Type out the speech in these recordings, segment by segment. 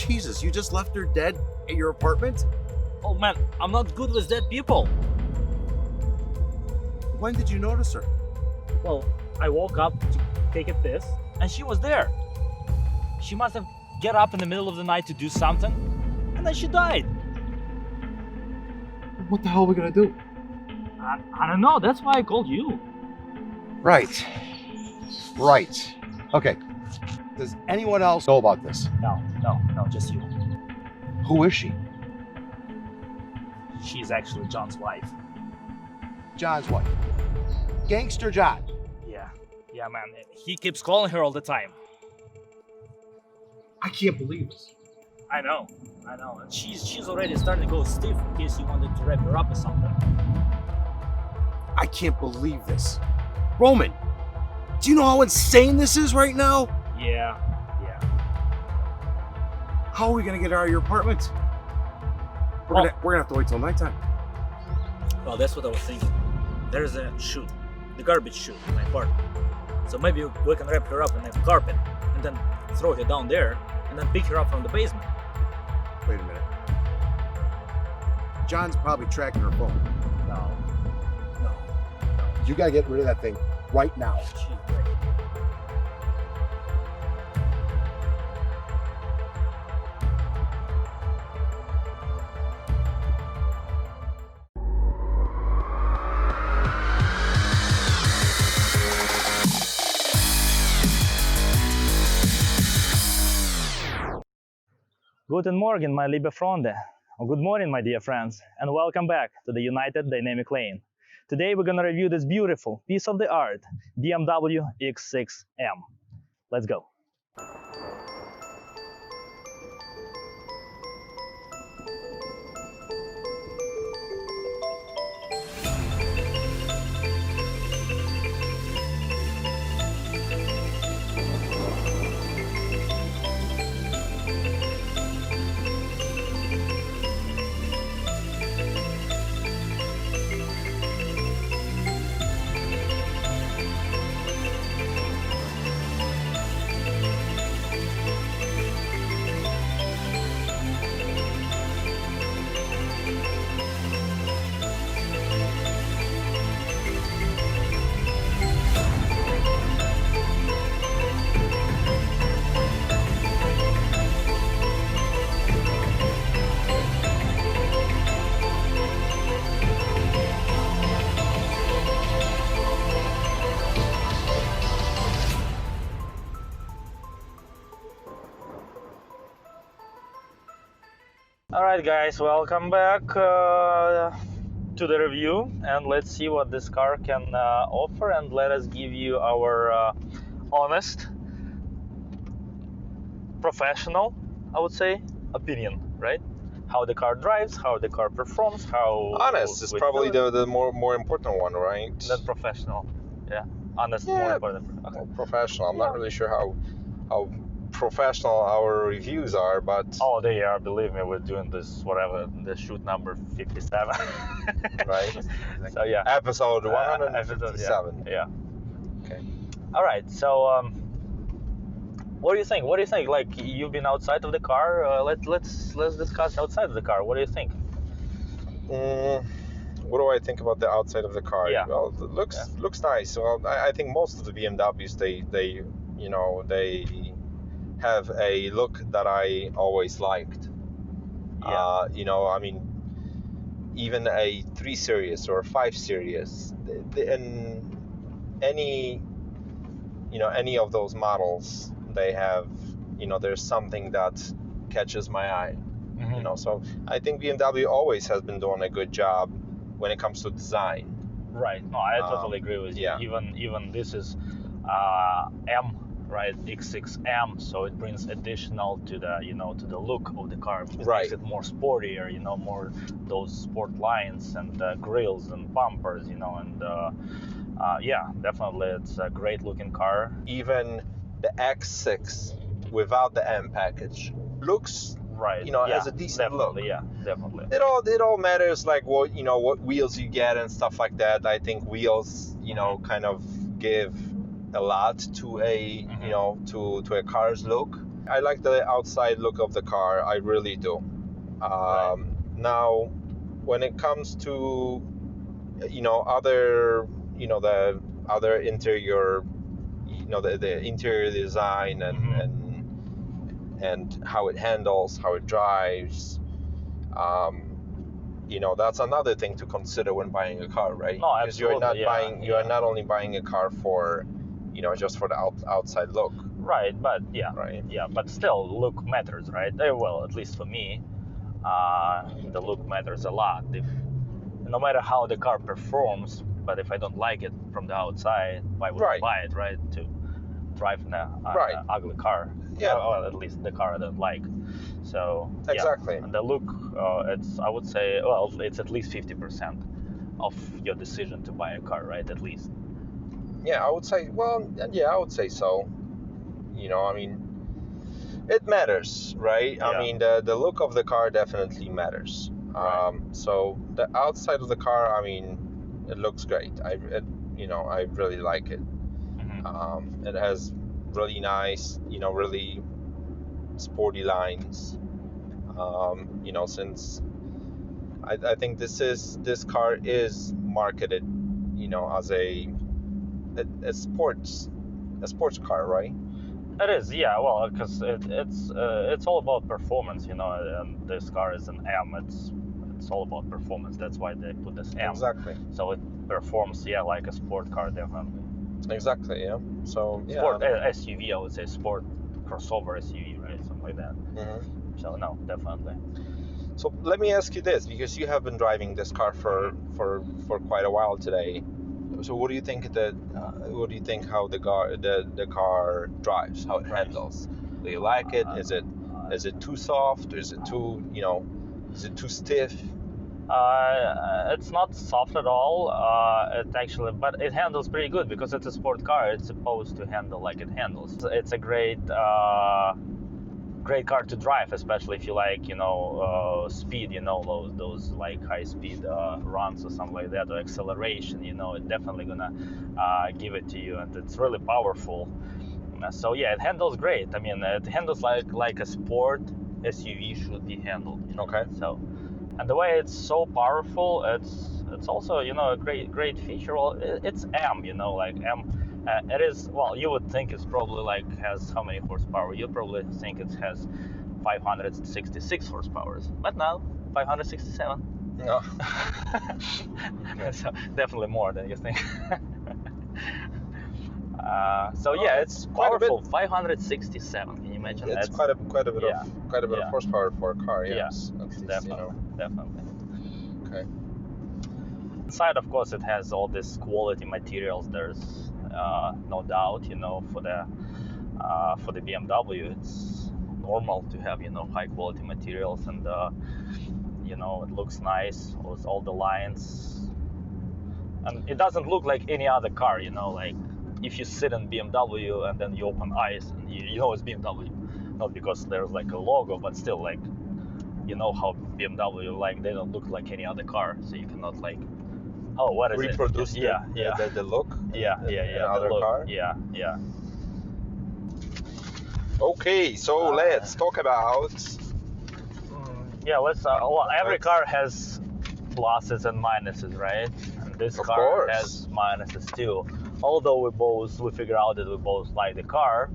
Jesus, you just left her dead at your apartment? Oh man, I'm not good with dead people. When did you notice her? Well, I woke up to take a piss and she was there. She must have get up in the middle of the night to do something and then she died. What the hell are we gonna do? I don't know, that's why I called you. Right. Okay. Does anyone else know about this? No, just you. Who is she? She's actually John's wife. John's wife. Gangster John. Yeah man, he keeps calling her all the time. I can't believe this. I know. And she's already starting to go stiff in case you wanted to wrap her up or something. I can't believe this. Roman, do you know how insane this is right now? Yeah. How are we gonna get her out of your apartment? We're gonna have to wait till nighttime. Well, that's what I was thinking. There's a chute, the garbage chute in my apartment. So maybe we can wrap her up in a carpet and then throw her down there and then pick her up from the basement. Wait a minute. John's probably tracking her phone. No. You gotta get rid of that thing right now. She's great. Guten Morgen, my liebe Freunde. Or good morning, my dear friends, and welcome back to the United Dynamic Lane. Today we're gonna review this beautiful piece of the art, BMW X6 M. Let's go. Alright guys, welcome back to the review, and let's see what this car can offer, and let us give you our honest, professional, I would say, opinion, right? How the car drives, how the car performs, how... Honest is probably the more important one, right? Than professional. Yeah, honest, Yeah, more important. Okay. Professional. I'm not really sure how professional our reviews are, but Oh, they are, believe me, we're doing this, whatever, the shoot number 57. right. So yeah. Episode Episode, 157. yeah. Okay. All right. So, what do you think? Like, you've been outside of the car. Let's discuss outside of the car. What do you think? What do I think about the outside of the car? Yeah. Well, it looks nice. Well, I think most of the BMWs they have a look that I always liked. Yeah. I mean, even a 3 Series or 5 Series, in any of those models, they have, there's something that catches my eye. Mm-hmm. So I think BMW always has been doing a good job when it comes to design. Right. No, I totally agree with you. Yeah. Even this is M, right? X6 M, so it brings additional to the to the look of the car. It Right. makes it more sportier, more those sport lines and grills and bumpers, and yeah, definitely it's a great looking car. Even the X6 without the M package looks, Right. has a decent look. Yeah, definitely. It all matters, like what wheels you get and stuff like that. I think wheels, kind of give a lot to a to a car's look. I like the outside look of the car. I really do. Now, when it comes to other the other interior, the interior design and how it handles, how it drives, that's another thing to consider when buying a car, right? No, because you're not absolutely, you're not only buying a car for just for the outside look. Right, but Right. but still, look matters, right? Well, at least for me, the look matters a lot. No matter how the car performs, but if I don't like it from the outside, why would I buy it, right? To drive in an ugly car. Yeah. Well, at least the car I don't like. So exactly. And the look, I would say, well, it's at least 50% of your decision to buy a car, right? At least. Yeah, I would say. Well, yeah, I would say so. I mean, it matters, right? Yeah. I mean, the look of the car definitely matters. So the outside of the car, I mean, it looks great. I really like it. It has really nice, really sporty lines. Since I think this car is marketed, as a sports car, right? It is, yeah. Well, because it's all about performance, and this car is an M. It's all about performance. That's why they put this M. Exactly. So it performs, like a sport car, definitely. Exactly. Yeah. So sport SUV, I would say, sport crossover SUV, right? Something like that. So no, definitely. So let me ask you this, because you have been driving this car for quite a while today. So what do you think how the car drives, how it handles? Do you like it? Is it too soft? Is it too is it too stiff? It's not soft at all. But it handles pretty good because it's a sport car. It's supposed to handle like it handles. It's a great car to drive, especially if you like speed, those like high speed runs or something like that, or acceleration. It's definitely gonna give it to you, and it's really powerful. So yeah, it handles great. I mean, it handles like a sport SUV should be handled. Okay. So, and the way it's so powerful, it's also a great feature. Well, it's M, like M. It is, well, you would think it's probably has how many horsepower? You probably think it has 566 horsepower, but no, 567. No. So definitely more than you think. So yeah, it's powerful. 567. Can you imagine? It's quite a bit of horsepower for a car. Yes. Yeah, definitely. Okay. Inside, of course, it has all this quality materials. There's no doubt, for the BMW, it's normal to have high quality materials, and it looks nice with all the lines, and it doesn't look like any other car. Like if you sit in BMW and then you open eyes and you know it's BMW, not because there's like a logo, but still like how BMW they don't look like any other car, so you cannot oh, what is reproduce it? the look. Other car. Yeah. Okay, so let's talk about. Let's. Well, every car has pluses and minuses, right? And this car has minuses too. Although we figure out that we both like the car,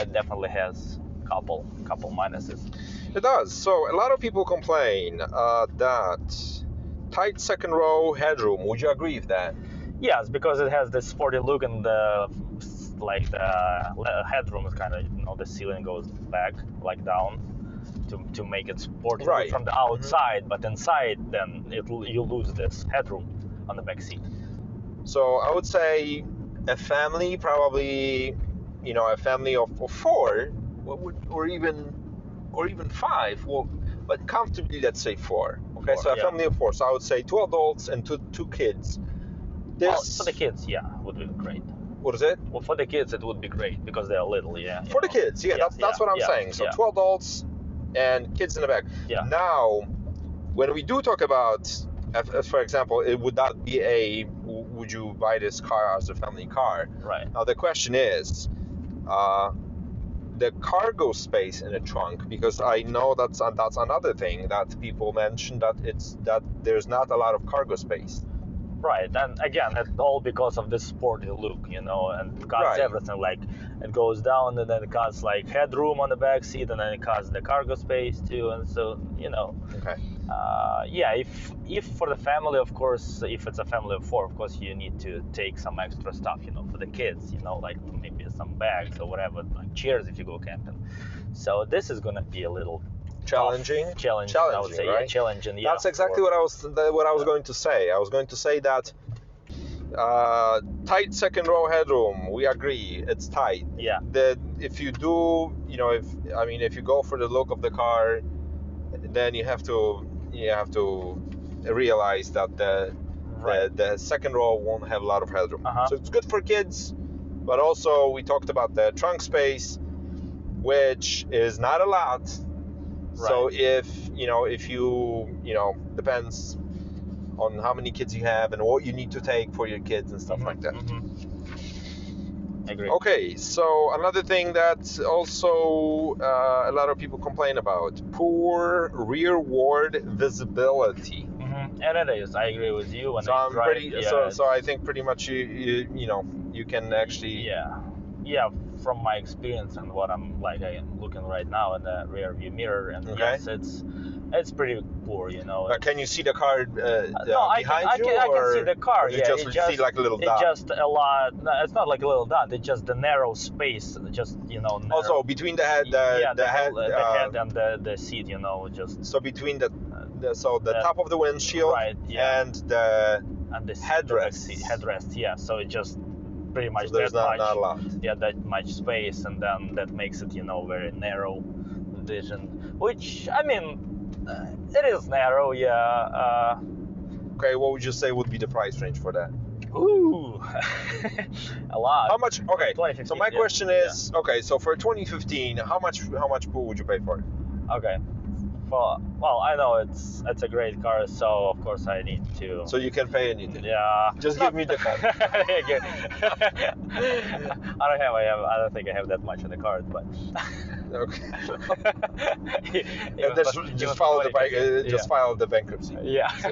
it definitely has couple minuses. It does. So a lot of people complain that tight second row headroom. Would you agree with that? Yes, because it has this sporty look, and the headroom is kind of the ceiling goes back down to make it sporty from the outside, but inside then you lose this headroom on the back seat. So I would say a family, probably a family of four, or even five. Well, but comfortably, let's say four. Okay, so a family of four. So I would say 2 adults and two kids. For the kids, would be great. What is it? Well, for the kids, it would be great because they're little, For the kids, that's what I'm saying. So 2 adults and kids in the back. Yeah. Now, when we do talk about, for example, would that be would you buy this car as a family car? Right. Now the question is, the cargo space in a trunk, because I know that's another thing that people mention, that there's not a lot of cargo space. Right, and again, it's all because of this sporty look, you know, and it cuts Right. everything. Like it goes down, and then it cuts like headroom on the back seat, and then it cuts the cargo space too. And so, you know, Okay. yeah, if for the family, of course, if it's a family of 4, of course, you need to take some extra stuff, you know, for the kids, you know, like maybe some bags or whatever, like chairs if you go camping. So this is gonna be a little Challenging, I would say, right? yeah, challenging. Yeah, That's exactly what I was going to say. I was going to say that tight second row headroom. We agree, it's tight. Yeah. If you do, you know, if you go for the look of the car, then you have to realize that the second row won't have a lot of headroom. So it's good for kids, but also we talked about the trunk space, which is not a lot. So if you depends on how many kids you have and what you need to take for your kids and stuff like that. Agree. Okay, so another thing that also a lot of people complain about: poor rearward visibility. And it is. I agree with you. When So I'm drive, pretty. yeah, So I think pretty much you can actually. Yeah. From my experience and what I am looking right now in the rear view mirror, and yes, it's pretty poor, you know. But can you see the car no, behind you? I can see the car. Or you just see like a little dot? It's just a lot. No, it's not like a little dot. It's just the narrow space. Just narrow. Also between the head, the head and the seat, you know, just. So between the top of the windshield and the headrest. Yeah. So it just pretty much there's not a lot. Yeah, that much space, and then that makes it, you know, very narrow vision. Which I mean, it is narrow, yeah. Okay, what would you say would be the price range for that? Ooh, a lot. How much? Okay, so my question is, okay, so for 2015, how much pool would you pay for it? Okay. Well, I know it's a great car, so of course I need to. So you can pay anything. Yeah. Just give me the car. I don't think I have that much in the card, but. Okay. Just file the bankruptcy. Yeah. So,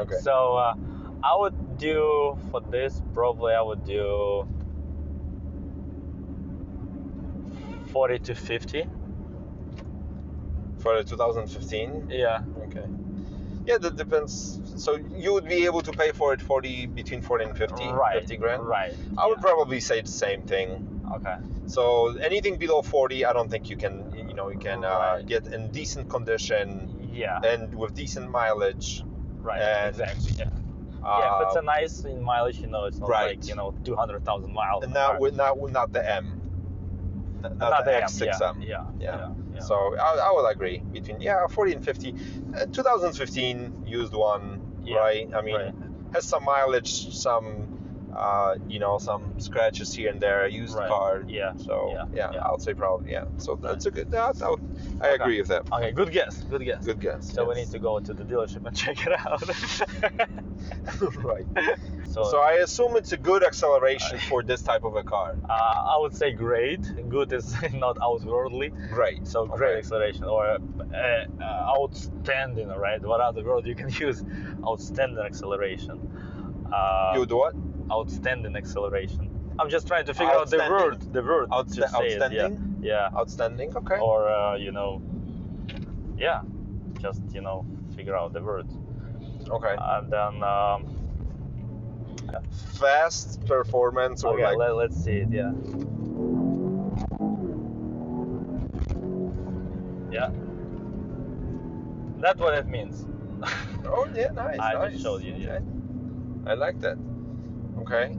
okay. So I would do for this, probably I would do 40 to 50. For the 2015? Yeah. Okay. Yeah, that depends. So you would be able to pay for it between 40 and 50, right. 50 grand? Right. I would probably say the same thing. Okay. So anything below 40, I don't think you can get in decent condition. Yeah. And with decent mileage. Right. And, exactly. Yeah. Yeah, if it's a nice in mileage, you know, it's not like 200,000 miles. And not the M. Not the X6M. Yeah. So I would agree between 40 and 50. 2015 used one, right? I mean, has some mileage, some some scratches here and there. Used car. Yeah. So I would say probably So that's a good. I agree with that. Okay, good guess. So we need to go to the dealership and check it out. Right. So I assume it's a good acceleration for this type of a car. I would say great. Good is not outwardly. Great. So great acceleration, or outstanding, right? What other word you can use? Outstanding acceleration. You do what? Outstanding acceleration. I'm just trying to figure out the word to say outstanding? it. Yeah. Outstanding. Okay. Or just figure out the word. Okay. And then fast performance, or okay, let's see it. Yeah. That's what it means. Oh yeah, nice. I just showed you. Yeah. I like that. Okay.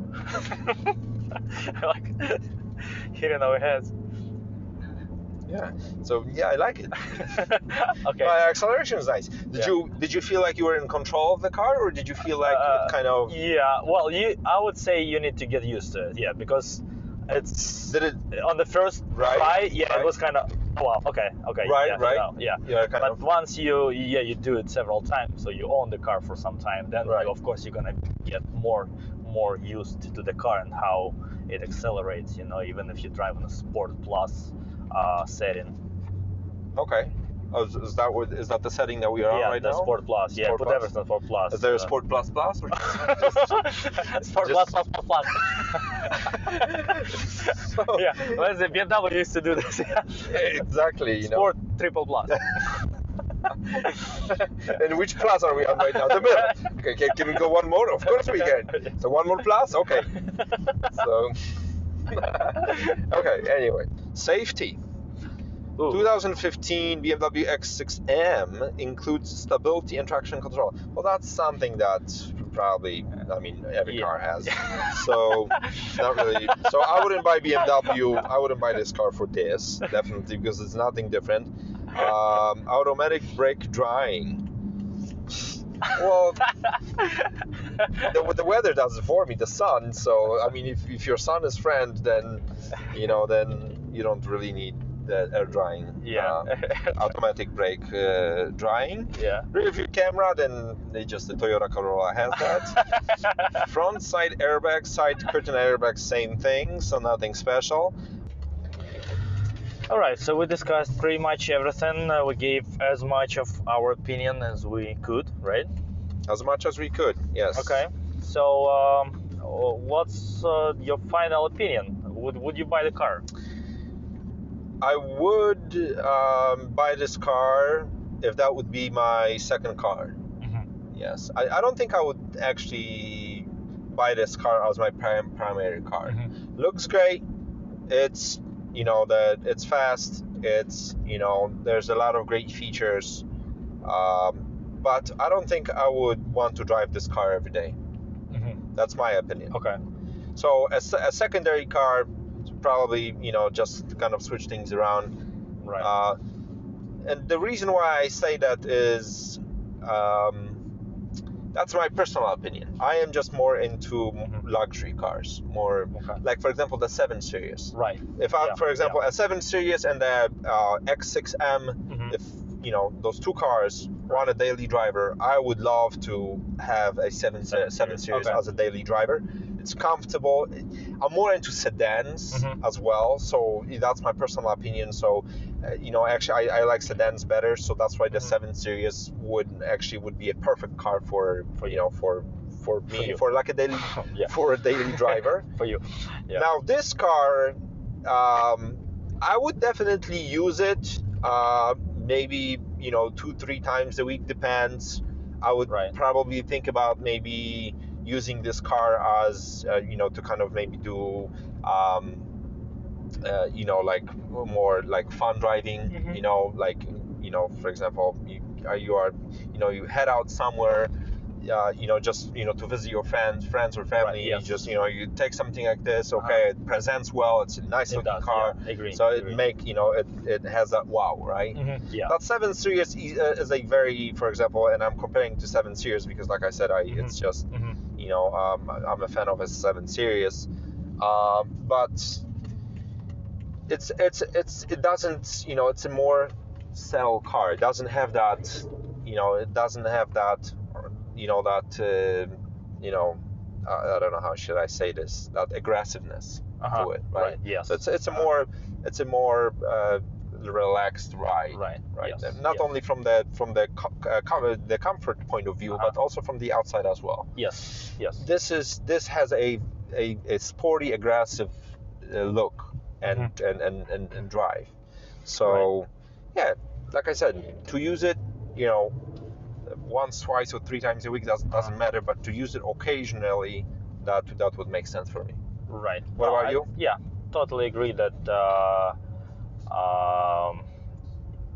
I like hitting our heads. Yeah. So yeah, I like it. Okay. Acceleration is nice. Did you feel like you were in control of the car, or did you feel like it kind of? Yeah. Well, I would say you need to get used to it. Yeah, because it's on the first try. Yeah, it was kind of. Well, okay. Right. Yeah. But once you do it several times, so you own the car for some time, then of course you're gonna get more used to the car and how it accelerates. You know, even if you drive on a Sport Plus setting. Okay. Oh, is that the setting that we are on right the now? Sport Plus. Yeah, Sport put Plus? everything for Plus. Is there a Sport Plus Plus? Or Sport just- Plus. So- Yeah, well, the BMW used to do this. Yeah. Exactly. You know. Sport Triple Plus. And which plus are we on right now? The middle. Okay, can we go one more? Of course we can. So one more plus? Okay. So, okay, anyway. Safety. Ooh. 2015 BMW X6 M includes stability and traction control. Well, that's something that probably, I mean, every car has. So, not really. So, I wouldn't buy BMW. I wouldn't buy this car for this, definitely, because it's nothing different. Automatic brake drying. Well, the weather does it for me, the sun. So, I mean, if your sun is friend, then you don't really need the air drying. Automatic brake drying. Yeah. Rear view camera, then the Toyota Corolla has that. Front side airbag, side curtain airbag, same thing, so nothing special. All right, so we discussed pretty much everything. We gave as much of our opinion as we could, right? As much as we could, yes. Okay. So, what's your final opinion? Would you buy the car? I would buy this car if that would be my second car. Mm-hmm. Yes. I don't think I would actually buy this car as my primary car. Mm-hmm. Looks great. It's, it's fast. It's, there's a lot of great features. But I don't think I would want to drive this car every day. Mm-hmm. That's my opinion. Okay. So a secondary car, probably, just kind of switch things around. Right. And the reason why I say that is, that's my personal opinion. I am just more into luxury cars, more like, for example, the 7 Series. Right. If for example, a 7 Series and the X6M, if those two cars want a daily driver, I would love to have a 7 Series as a daily driver. It's comfortable. I'm more into sedans as well, so that's my personal opinion. So, actually, I like sedans better. So that's why the 7 Series would be a perfect car for me, for like a daily for a daily driver. For you. Yeah. Now this car, I would definitely use it. Maybe 2-3 times a week, depends. I would probably think about maybe using this car as to kind of maybe do like more like fun driving, for example, you head out somewhere, just to visit your friends or family. You just you take something like this. Okay, it presents well, it's a nice looking car. Yeah, agree, so agree. It has that wow, right? Yeah. That 7 Series is a very, for example, and I'm comparing to 7 Series because, like I said, it's just I'm a fan of a 7 Series, but it doesn't, it's a more settle car. It doesn't have that, I don't know how should I say this, that aggressiveness to it, right? Yes. So it's a more relaxed ride, right? Yes. Not only from the comfort point of view, but also from the outside as well. Yes. This has a sporty, aggressive look and drive. So yeah, like I said, to use it, once, twice, or 3 times a week doesn't matter, but to use it occasionally, that would make sense for me. Right. What about you? Yeah, totally agree that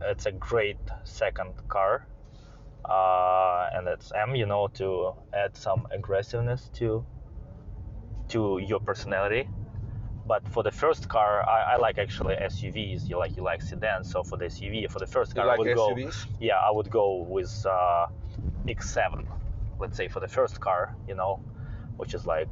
it's a great second car, and it's M, to add some aggressiveness to your personality. But for the first car, I like actually SUVs. You like sedans. So for the SUV, for the first car, You like I would SUVs? go. Yeah, I would go with X7. Let's say for the first car, which is like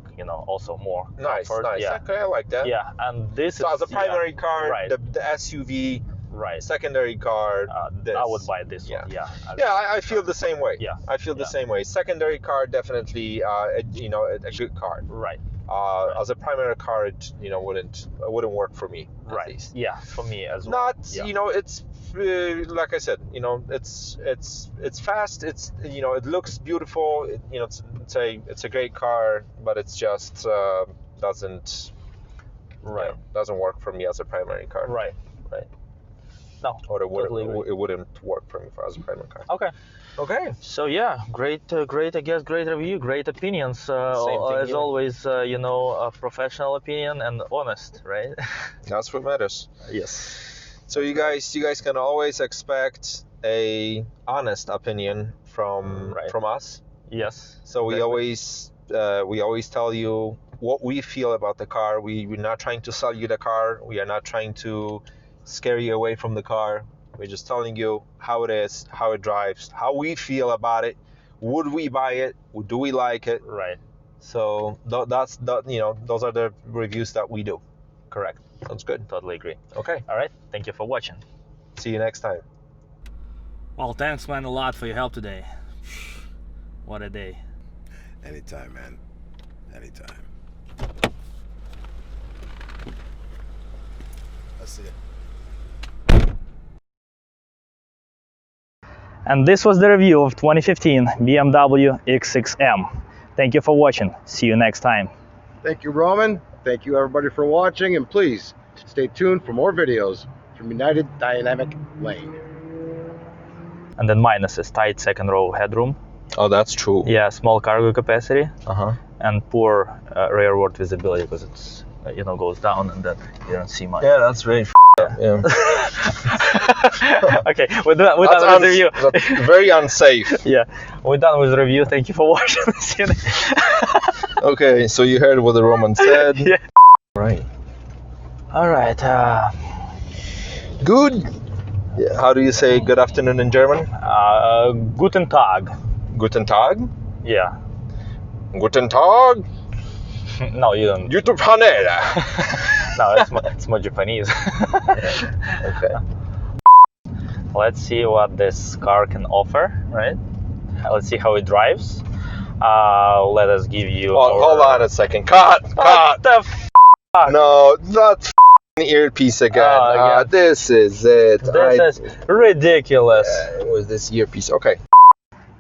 also more Nice. comfort. Yeah. Okay, I like that. Yeah, and this So is as a primary car, right. the SUV, right. Secondary car, this. I would buy this one. Yeah. I feel the same way. Yeah. I feel the same way. Secondary car, definitely, a good car. Right. As a primary car, it wouldn't work for me, at least. Yeah, for me as well. Not Yeah. it's like I said, it's fast. It's it looks beautiful. It's a great car, but it's just doesn't doesn't work for me as a primary car. Right. No, Or totally agree. it wouldn't work for me as a primary car. Okay. So yeah, great, I guess, great review, great opinions. Same thing As here. always, a professional opinion and honest, right? That's what matters. Yes. So you guys can always expect a honest opinion from us. Yes. So we always tell you what we feel about the car. We're not trying to sell you the car. We are not trying to scare you away from the car. We're just telling you how it is, how it drives, how we feel about it. Would we buy it? Do we like it? Right. So those are the reviews that we do. Correct. Sounds good. Totally agree. Okay. All right. Thank you for watching. See you next time. Well, thanks, man, a lot for your help today. What a day. Anytime, man. Anytime. That's it. And this was the review of 2015 BMW X6 M. Thank you for watching. See you next time. Thank you, Roman. Thank you, everybody, for watching. And please stay tuned for more videos from United Dynamic Lane. And then minus is tight second row headroom. Oh, that's true. Yeah, small cargo capacity. Uh-huh. And poor rearward visibility because it's goes down and then you don't see much. Yeah, that's very yeah. Okay, we're done with the review. That's very unsafe. Yeah, we're done with the review. Thank you for watching. Okay, so you heard what the Roman said. Yeah. Right. All right. Good. Yeah, how do you say good afternoon in German? Guten Tag. Guten Tag? Yeah. Guten Tag? No, you don't. YouTube channel. No, it's more Japanese. Okay. Let's see what this car can offer, right? Let's see how it drives. Let us give you. Hold on a second. Cut. What the f***? No, that earpiece again. This is it. This is ridiculous. It was this earpiece. Okay.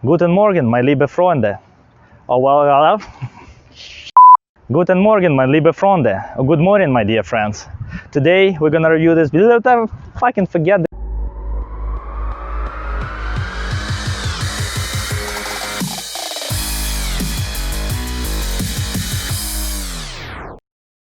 Guten Morgen, my liebe Freunde. Oh, well. Guten Morgen, my liebe Freunde. Oh, good morning, my dear friends. Today we're gonna review this. Fucking forget